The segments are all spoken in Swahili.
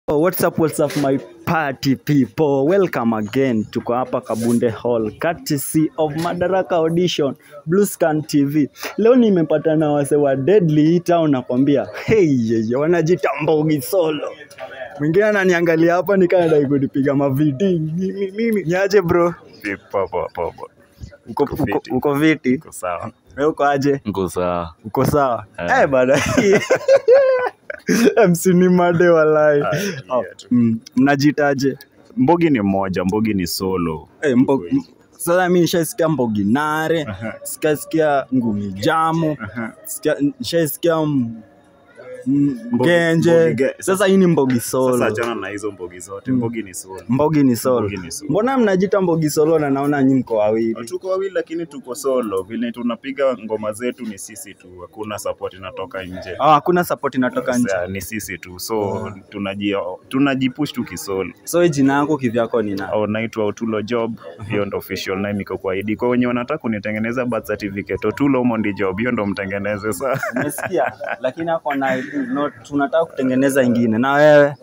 Oh, what's up my party people, welcome again. Tuko hapa Kabunde Hall courtesy of Madaraka Audition, Blue Scan TV. Leo nimepata na wase wa Deadly Town nakwambia. Hey, wanajita Mbogi Solo. Mwingine ananiangalia hapa nikaenda kunipiga mavidi. Mimi niaje bro? Popo. Uko viti? Uko sawa. Wewe uko aje? Uko sawa. Uko sawa. Bana. Msini made walai. Mnajitaje? Mbogi ni moja, Mbogi ni solo. Sasa mimi nishasikia Mbogi Nare, sikasikia Ngumi Jamu, nishasikia Genje. Sasa hii ni Mbogi Solo. Sasa jana na hizo Mbogi zote, Mbogi ni solo. Mbogi ni solo. Mbona mnajita Mbogi Solo na naona nyinyi mko wawili? Tuko wawili lakini tuko solo. Vile tunapiga ngoma zetu ni sisi tu. Hakuna support inatoka nje. Hakuna support inatoka nje. Ni sisi tu. So tunajipush tu kisolo. So jina yako kivyako ni nani? Naitwa Otulo Job. Hiyo ndo official name iko kwa ID. Kwa wenye wanataka kunitengeneza birth certificate, Otulo Mondi Job. Hiyo ndo mtengeneze sasa. Umesikia? Lakini hapo na tunataka kutengeneza ingine. Na wewe?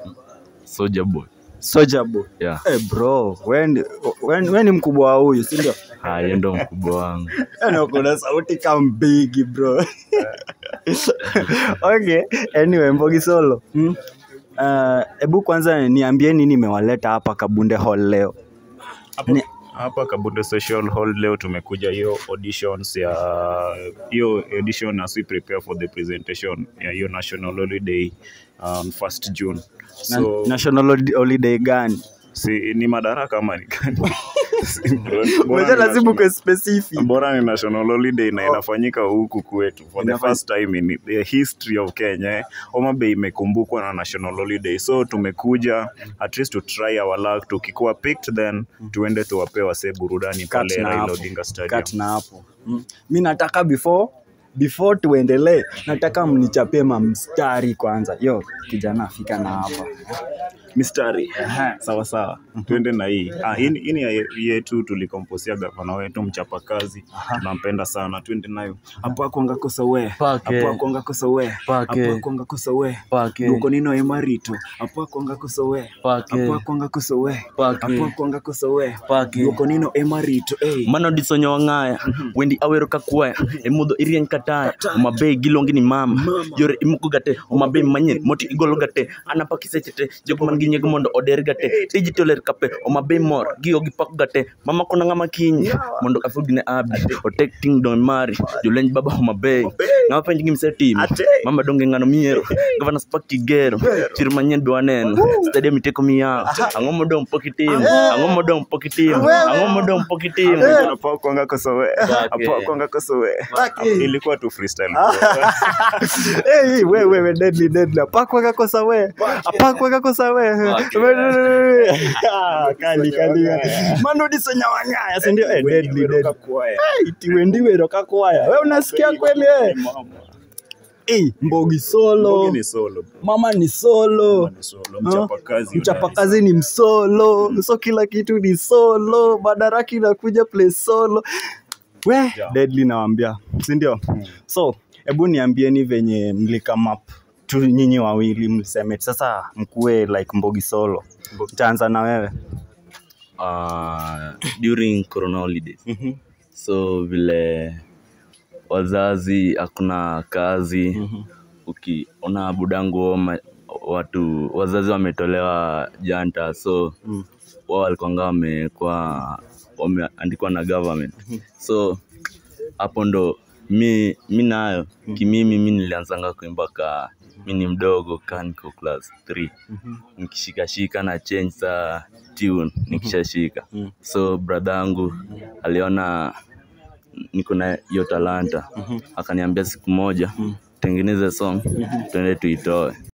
Soldier Boy. Yeah. Bro, wewe ni mkubwa wa huyu, si ndio? Yeye ndo mkubwa wangu. Kuna sauti kama big bro. Okay, anyway, Mbogi Solo. Ebu kwanza niambie nini nimewaleta hapa Kabunde Hall leo? Hapa Kabunde Social Hall leo tumekuja hiyo auditions ya hiyo audition as we prepare for the presentation ya hiyo national holiday on 1st June. So national holiday gani? Si ni Madaraka ama ni gani? Mbona lazima kwa specific? Bora ni national holiday na inafanyika huku kwetu for the first time in the history of Kenya. Homa Bay imekumbukwa na national holiday. So tumekuja at least to try our luck, tukikuwa picked then tuende tuwape wase burudani pale Raila Odinga Stadium. Cut na hapo. Mimi nataka before tuendelee, nataka mnichapie mstari kwanza. Yo, kijana fika na hapa. Mistari. Sawa. Tuende na hii. Hii yetu tulikomposia gavana wetu mchapakazi. Tunampenda sana. Tuende nayo. Hapa kwanga kosa we. Hapa kwanga kosa we. Hapa kwanga kosa we. Duko nino emarito. Hapa kwanga kosa we. Hapa kwanga kosa we. Hapa kwanga kosa we. Duko nino emarito. Mano disonyo ngaya. Wendi awero kakwaya. Emudo irien kataya. Omabe gilongi ni mama. Yore imukugate. Omabe manyen. Moti igologate. Anapakisechete. Joguman ginyego mondo odergate. Digitaler kape. Omabe mor. Gio gipakugate. Mama kuna ngama kinyi. Mondo kafugine abi. Otekting don mari. Julenj baba omabe. Ngama penjingi msetim. Mama donge ngano miero. Gavana spaki gero. Chirumanyen duanen. Stadium iteko miya. Angomodong pokitim. Angomodong pokitim. Angomodong pokitim. Hapa kwanga kosa we. Hapa kwanga kosa we. Ilikuwa tu freestyle. Wewe deadly. Hapa kwanga kosa we. Hapa kwanga kosa we. Kali. Mano disenya wangaya, si ndio? Deadly. Itiwe ndiwe roka kwaya. Wewe unasikia kweli Mbogi Solo. Mbogi ni solo. Mama ni solo. Mchapakazi ni msolo. So kila kitu ni solo. Madaraka inakuja play solo. Deadly nawaambia, si ndio? So, hebu niambieni venye mlikama tu nyinyi wawili mseme sasa mkuwe like Mbogi Solo. Taanza na wewe. During corona holidays. So vile wazazi hakuna kazi, ukiona budangu wazazi wametolewa janta, so wao walikuwa wameandikwa na government. So hapo ndo mimi nayo mimi nilianzanga kuimba mimi mdogo niko class 3. Nikishika na change sa tune nikishashika. So brother yangu aliona niko na hiyo talanta. Akaniambia siku moja tengeneza song twende tuitoe.